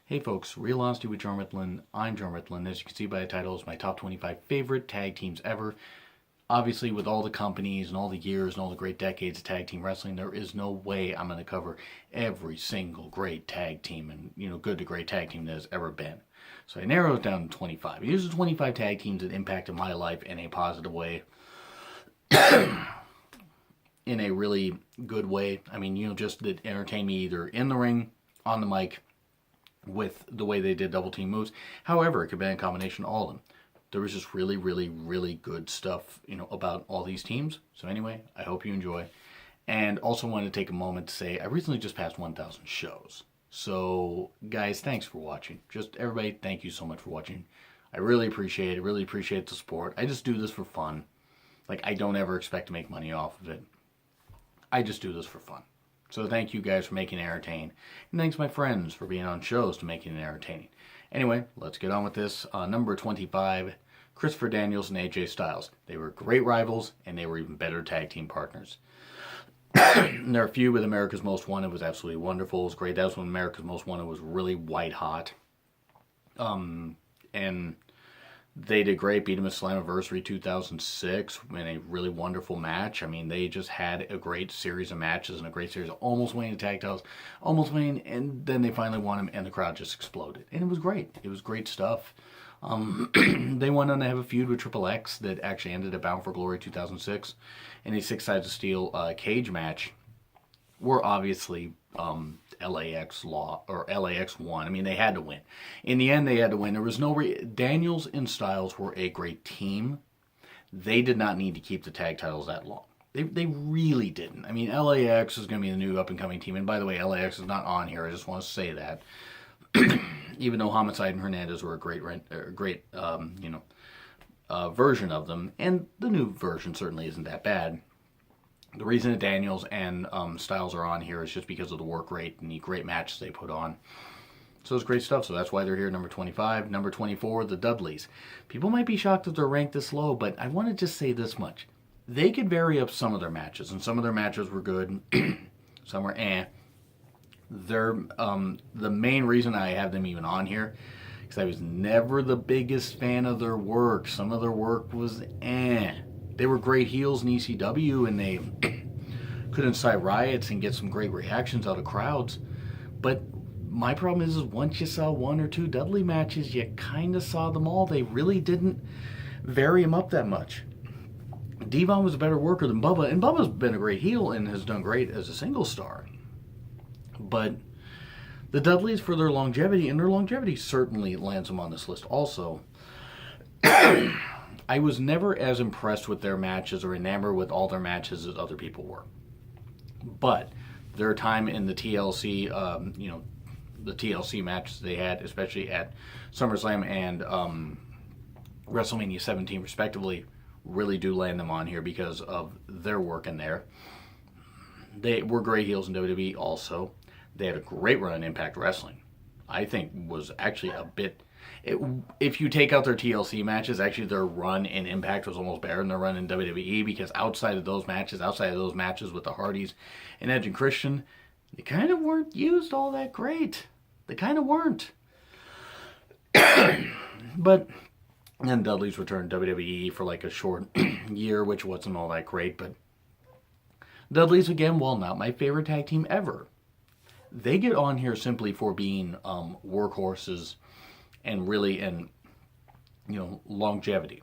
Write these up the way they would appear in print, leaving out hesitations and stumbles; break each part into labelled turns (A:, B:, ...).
A: Hey folks, Real Honesty with John Ritlin. I'm John Ritlin. As you can see by the title, it's my top 25 favorite tag teams ever. Obviously, with all the companies and all the years and all the great decades of tag team wrestling, there is no way I'm going to cover every single great tag team and, good to great tag team that has ever been. So I narrowed it down to 25. These are 25 tag teams that impacted my life in a positive way. In a really good way. I mean, just that entertain me either in the ring, on the mic, with the way they did double team moves. However, it could be a combination of all of them. There was just really, really, really good stuff, about all these teams. So anyway, I hope you enjoy. And also wanted to take a moment to say I recently just passed 1,000 shows. So guys, thanks for watching. Just everybody, thank you so much for watching. I really appreciate it. Really appreciate the support. I just do this for fun. Like, I don't ever expect to make money off of it. I just do this for fun. So thank you guys for making it entertaining. And thanks my friends for being on shows to making it entertaining. Anyway, let's get on with this. Number 25, Christopher Daniels and AJ Styles. They were great rivals, and they were even better tag team partners. Their feud with America's Most Wanted was absolutely wonderful. It was great. That was when America's Most Wanted was really white hot. And they did great. Beat them at Slammiversary 2006 in a really wonderful match. I mean, they just had a great series of matches and a great series of almost winning the tag titles, almost winning, and then they finally won them, and the crowd just exploded. And it was great. It was great stuff. They went on to have a feud with Triple X that actually ended at Bound for Glory 2006 in a Six Sides of Steel cage match, where obviously LAX won. I mean, they had to win. In the end, they had to win. There was no Daniels and Styles were a great team. They did not need to keep the tag titles that long. They really didn't. I mean, LAX is going to be the new up and coming team. And by the way, LAX is not on here. I just want to say that. Even though Homicide and Hernandez were a great version of them, and the new version certainly isn't that bad. The reason that Daniels and Styles are on here is just because of the work rate and the great matches they put on. So it's great stuff. So that's why they're here, number 25. Number 24, the Dudleys. People might be shocked that they're ranked this low, but I want to just say this much. They could vary up some of their matches, and some of their matches were good. Some were eh. They're, the main reason I have them even on here, because I was never the biggest fan of their work. Some of their work was eh. They were great heels in ECW, and they could incite riots and get some great reactions out of crowds. But my problem is once you saw one or two Dudley matches, you kind of saw them all. They really didn't vary them up that much. Devon was a better worker than Bubba, and Bubba's been a great heel and has done great as a single star. But the Dudleys, for their longevity, and their longevity certainly lands them on this list also. I was never as impressed with their matches or enamored with all their matches as other people were. But their time in the TLC, the TLC matches they had, especially at SummerSlam and WrestleMania 17 respectively, really do land them on here because of their work in there. They were great heels in WWE also. They had a great run in Impact Wrestling. I think was actually a bit... if you take out their TLC matches, actually their run in Impact was almost better than their run in WWE, because outside of those matches with the Hardys and Edge and Christian, they kind of weren't used all that great. They kind of weren't. But then Dudley's returned to WWE for like a short year, which wasn't all that great. But Dudley's, again, while not my favorite tag team ever, they get on here simply for being workhorses and really, longevity.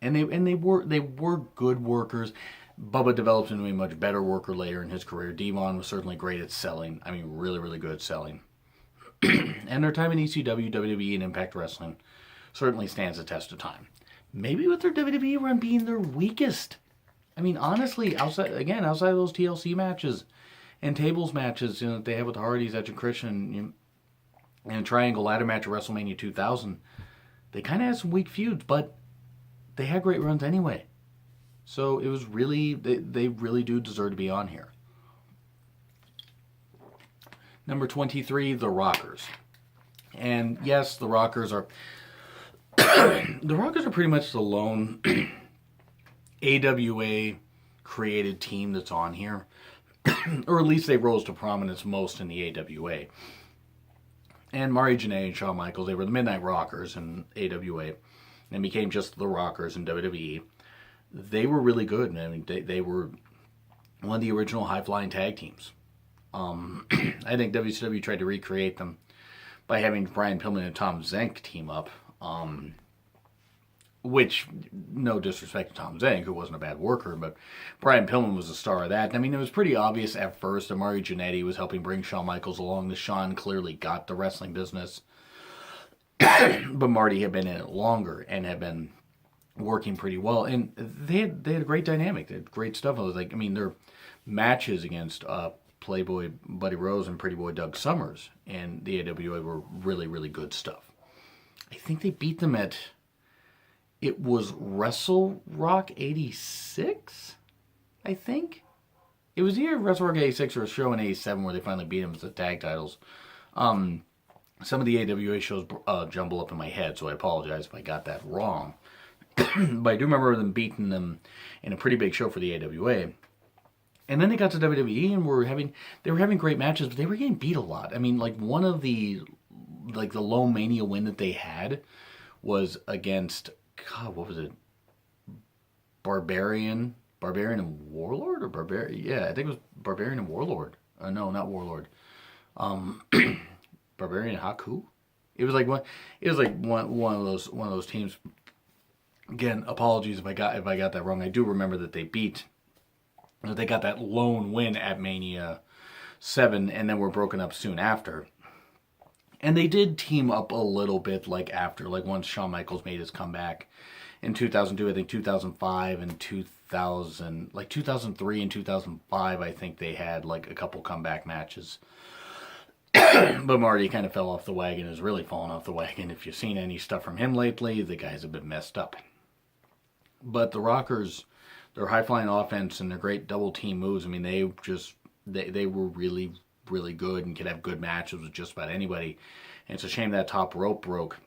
A: And they were good workers. Bubba developed into a much better worker later in his career. Devon was certainly great at selling. I mean, really, really good at selling. And their time in ECW, WWE, and Impact Wrestling certainly stands the test of time. Maybe with their WWE run being their weakest. I mean, honestly, outside of those TLC matches and tables matches that they have with the Hardys, Edge and Christian, and a triangle ladder match at WrestleMania 2000, they kind of had some weak feuds, but they had great runs anyway. So it was really, they really do deserve to be on here. Number 23, the Rockers. And yes, the Rockers are pretty much the lone AWA created team that's on here. Or at least they rose to prominence most in the AWA. And Marty Jannetty and Shawn Michaels, they were the Midnight Rockers in AWA and became just the Rockers in WWE. They were really good. I mean, they were one of the original high-flying tag teams. I think WCW tried to recreate them by having Brian Pillman and Tom Zenk team up. Which, no disrespect to Tom Zenk, who wasn't a bad worker, but Brian Pillman was the star of that. I mean, it was pretty obvious at first that Marty Jannetty was helping bring Shawn Michaels along. The Shawn clearly got the wrestling business. But Marty had been in it longer and had been working pretty well. And they had a great dynamic. They had great stuff. I was like, I mean, their matches against Playboy Buddy Rose and Pretty Boy Doug Summers and the AWA were really, really good stuff. I think they beat them at... It was Wrestle Rock 86, I think. It was either Wrestle Rock 86 or a show in 87 where they finally beat them with the tag titles. Some of the AWA shows jumble up in my head, so I apologize if I got that wrong. But I do remember them beating them in a pretty big show for the AWA. And then they got to WWE and they were having great matches, but they were getting beat a lot. I mean, like one of the low Mania win that they had was against... God, what was it? Barbarian and Warlord, or Barbarian? Yeah, I think it was Barbarian and Warlord. No, not Warlord. Barbarian and Haku. It was like one of those teams. Again, apologies if I got that wrong. I do remember that they got that lone win at Mania 7, and then were broken up soon after. And they did team up a little bit once Shawn Michaels made his comeback in 2002, I think 2005 and 2003 and 2005, I think they had like a couple comeback matches. But Marty kind of fell off the wagon, has really fallen off the wagon. If you've seen any stuff from him lately, the guys have been messed up. But the Rockers, their high-flying offense and their great double team moves, I mean, they were really, really good and could have good matches with just about anybody. And it's a shame that top rope broke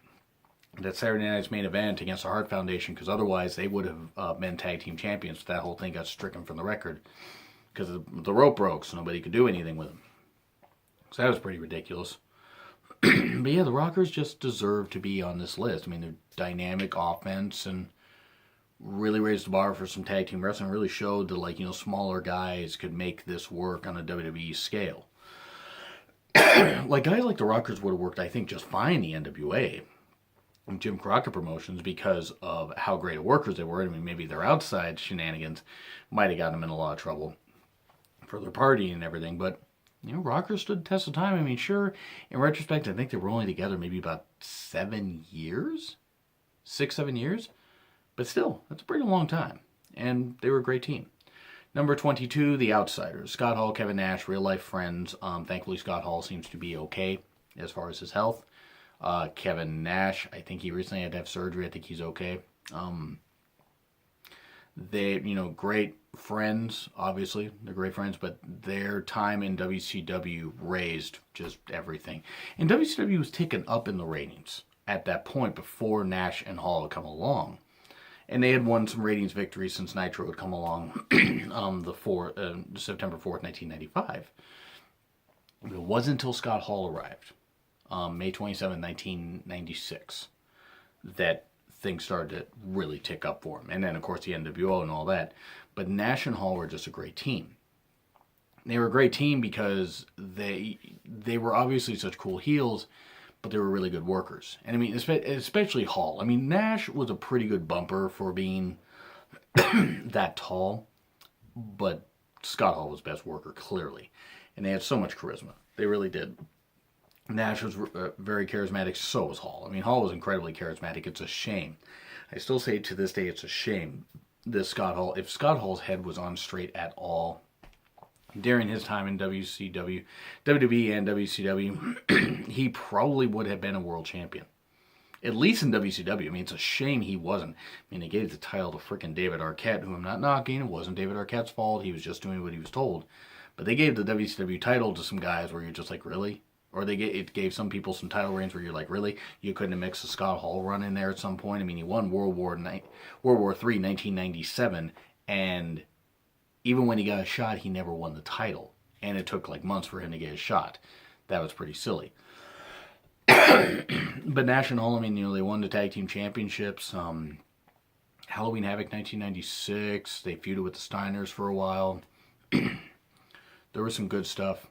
A: that Saturday night's main event against the Hart Foundation, because otherwise they would have been tag team champions. That whole thing got stricken from the record because the rope broke, so nobody could do anything with them. So that was pretty ridiculous. But yeah, the Rockers just deserve to be on this list. I mean, they're dynamic offense and really raised the bar for some tag team wrestling. Really showed that smaller guys could make this work on a WWE scale. Like guys like the Rockers would have worked, I think, just fine in the NWA and Jim Crockett Promotions because of how great of workers they were. I mean, maybe their outside shenanigans might have gotten them in a lot of trouble for their partying and everything, but Rockers stood the test of time. I mean, sure, in retrospect, I think they were only together maybe about 7 years, 6-7 years, but still, that's a pretty long time, and they were a great team. Number 22, The Outsiders. Scott Hall, Kevin Nash, real-life friends. Thankfully, Scott Hall seems to be okay as far as his health. Kevin Nash, I think he recently had to have surgery. I think he's okay. They, great friends, obviously. They're great friends, but their time in WCW raised just everything. And WCW was ticking up in the ratings at that point before Nash and Hall had come along. And they had won some ratings victories since Nitro had come along September 4th, 1995. It wasn't until Scott Hall arrived, May 27, 1996, that things started to really tick up for him. And then, of course, the NWO and all that. But Nash and Hall were just a great team. They were a great team because they were obviously such cool heels, but they were really good workers. And I mean, especially Hall. I mean, Nash was a pretty good bumper for being that tall, but Scott Hall was best worker, clearly. And they had so much charisma. They really did. Nash was very charismatic, so was Hall. I mean, Hall was incredibly charismatic. It's a shame. I still say to this day, it's a shame that if Scott Hall's head was on straight at all during his time in WWE and WCW, he probably would have been a world champion. At least in WCW. I mean, it's a shame he wasn't. I mean, they gave the title to frickin' David Arquette, who I'm not knocking. It wasn't David Arquette's fault. He was just doing what he was told. But they gave the WCW title to some guys where you're just like, really? Or it gave some people some title reigns where you're like, really? You couldn't have mixed a Scott Hall run in there at some point? I mean, he won World War III, 1997, and even when he got a shot, he never won the title. And it took like months for him to get his shot. That was pretty silly. But Nash and Hall, I mean, they won the tag team championships. Halloween Havoc 1996, they feuded with the Steiners for a while. There was some good stuff.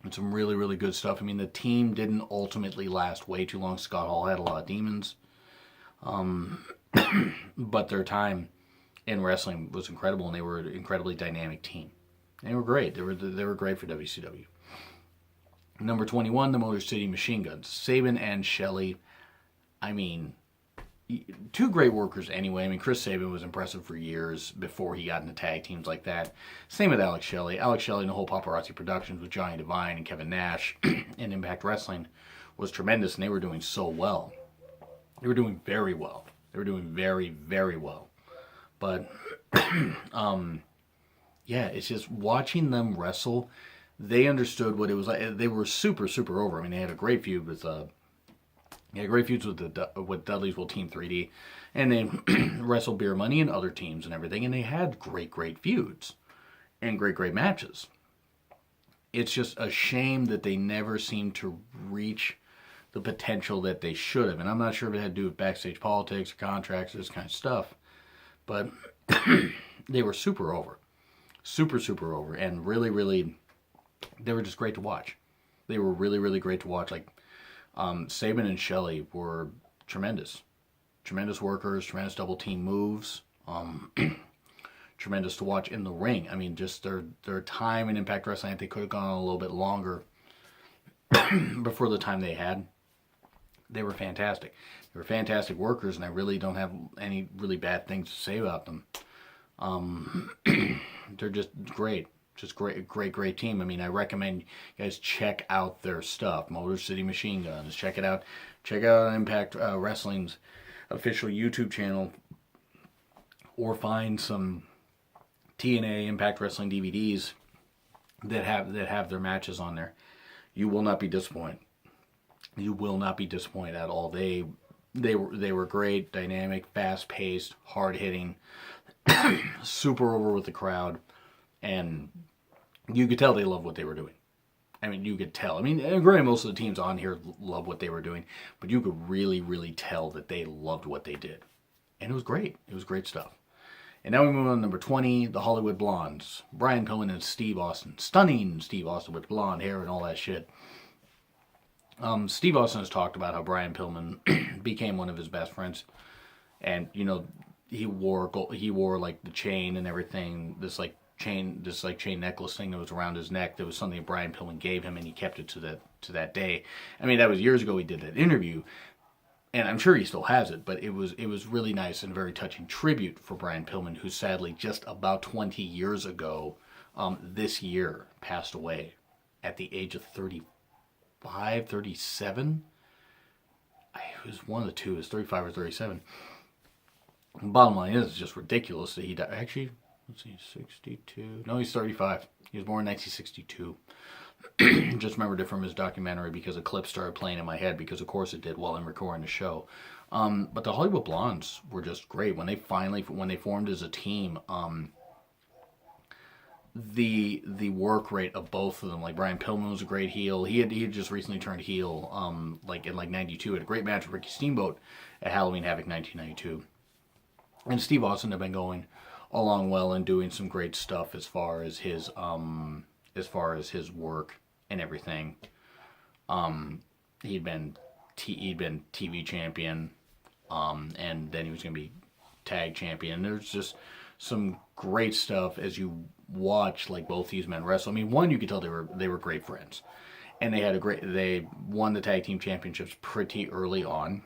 A: And some really, really good stuff. I mean, the team didn't ultimately last way too long. Scott Hall had a lot of demons. But their time in wrestling was incredible, and they were an incredibly dynamic team. They were great. They were great for WCW. Number 21, the Motor City Machine Guns. Sabin and Shelley. I mean, two great workers anyway. I mean, Chris Sabin was impressive for years before he got into tag teams like that. Same with Alex Shelley. Alex Shelley and the whole Paparazzi Productions with Johnny Devine and Kevin Nash in Impact Wrestling was tremendous, and they were doing so well. They were doing very well. They were doing very, very well. But, yeah, it's just watching them wrestle. They understood what it was like. They were super, super over. I mean, they had a great feud with great feuds with Dudley's Will Team 3D, and they wrestled Beer Money and other teams and everything, and they had great, great feuds and great, great matches. It's just a shame that they never seemed to reach the potential that they should have, and I'm not sure if it had to do with backstage politics or contracts or this kind of stuff, but they were super over. Super, super over, and really, really, they were just great to watch. They were really, really great to watch. Like, Sabin and Shelley were tremendous. Tremendous workers, tremendous double team moves. Tremendous to watch in the ring. I mean, just their time in Impact Wrestling, they could have gone on a little bit longer before the time they had. They were fantastic. They were fantastic workers, and I really don't have any really bad things to say about them. They're just great. Just great team. I mean, I recommend you guys check out their stuff. Motor City Machine Guns. Check it out. Check out Impact Wrestling's official YouTube channel, or find some TNA Impact Wrestling DVDs that have their matches on there. You will not be disappointed. You will not be disappointed at all. They were great, dynamic, fast paced, hard hitting, super over with the crowd, and you could tell they loved what they were doing. I mean, you could tell. I mean, granted, most of the teams on here love what they were doing, but you could really, really tell that they loved what they did. And it was great. It was great stuff. And now we move on to number 20, the Hollywood Blondes. Brian Pillman and Steve Austin. Stunning Steve Austin with blonde hair and all that shit. Steve Austin has talked about how Brian Pillman became one of his best friends. And, he wore like the chain and everything, this chain necklace thing that was around his neck. That was something that Brian Pillman gave him, and he kept it to that day. I mean, that was years ago he did that interview, and I'm sure he still has it, but it was really nice and a very touching tribute for Brian Pillman, who sadly just about 20 years ago this year passed away at the age of 35, 37. It was one of the two. It was 35 or 37. Bottom line is, it's just ridiculous that he died. Actually, let's see, 62. No, he's 35. He was born in 1962. Just remembered it from his documentary because a clip started playing in my head, because of course it did while I'm recording the show. But the Hollywood Blondes were just great. When they formed as a team, the work rate of both of them, like Brian Pillman was a great heel. He had just recently turned heel, in 92. Had a great match with Ricky Steamboat at Halloween Havoc 1992. And Steve Austin had been going along well and doing some great stuff as far as his work and everything. He'd been TV champion, and then he was going to be tag champion. There's just some great stuff as you watch like both these men wrestle. I mean, one, you could tell they were great friends, and they won the tag team championships pretty early on.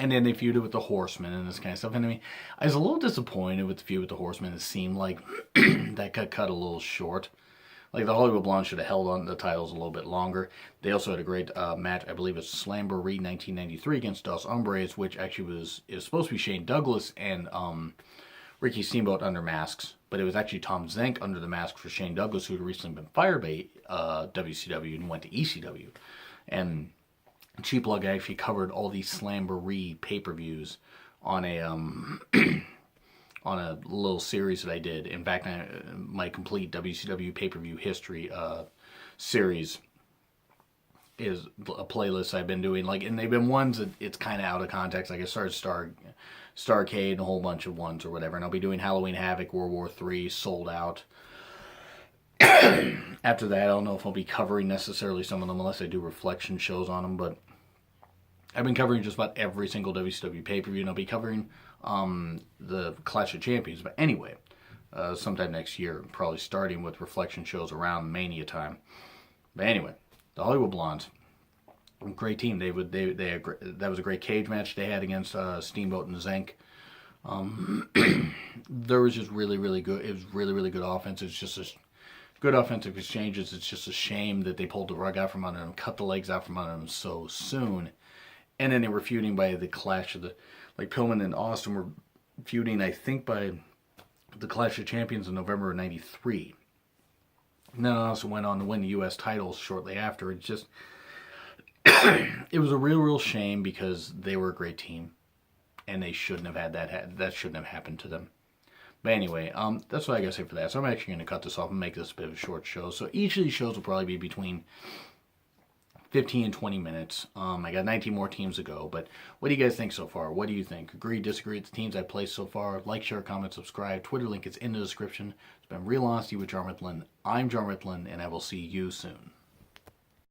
A: And then they feuded with the Horsemen and this kind of stuff. And I mean, I was a little disappointed with the feud with the Horsemen. It seemed like that got cut a little short. Like, the Hollywood Blondes should have held on to the titles a little bit longer. They also had a great match, I believe it's Slamboree 1993 against Dos Hombres, which actually is supposed to be Shane Douglas and Ricky Steamboat under masks. But it was actually Tom Zenk under the mask for Shane Douglas, who had recently been fired by WCW and went to ECW. And Cheap Plug actually covered all these Slamboree pay-per-views on a on a little series that I did. In fact, my complete WCW pay-per-view history series is a playlist I've been doing. Like, and they've been ones that it's kind of out of context. Like I started Starcade and a whole bunch of ones or whatever. And I'll be doing Halloween Havoc, World War III, Sold Out. After that, I don't know if I'll be covering necessarily some of them unless I do reflection shows on them. But I've been covering just about every single WCW pay-per-view, and I'll be covering the Clash of Champions. But anyway, sometime next year, probably starting with reflection shows around Mania time. But anyway, the Hollywood Blondes, great team. That was a great cage match they had against Steamboat and Zenk. There was just really, really good. It was really, really good offense. It's just a good offensive exchanges. It's just a shame that they pulled the rug out from under them, cut the legs out from under them so soon. And then they were feuding by the Clash of like Pillman and Austin were feuding, I think, by the Clash of Champions in November of '93. And then also went on to win the U.S. titles shortly after. It just, it was a real, real shame because they were a great team. And they shouldn't have had that shouldn't have happened to them. But anyway, that's what I gotta say for that. So I'm actually going to cut this off and make this a bit of a short show. So each of these shows will probably be between 15 and 20 minutes. I got 19 more teams to go. But what do you guys think so far? What do you think? Agree, disagree with the teams I placed so far? Like, share, comment, subscribe. Twitter link is in the description. It's been Real Honesty with John Rittland. I'm John Rittland, and I will see you soon.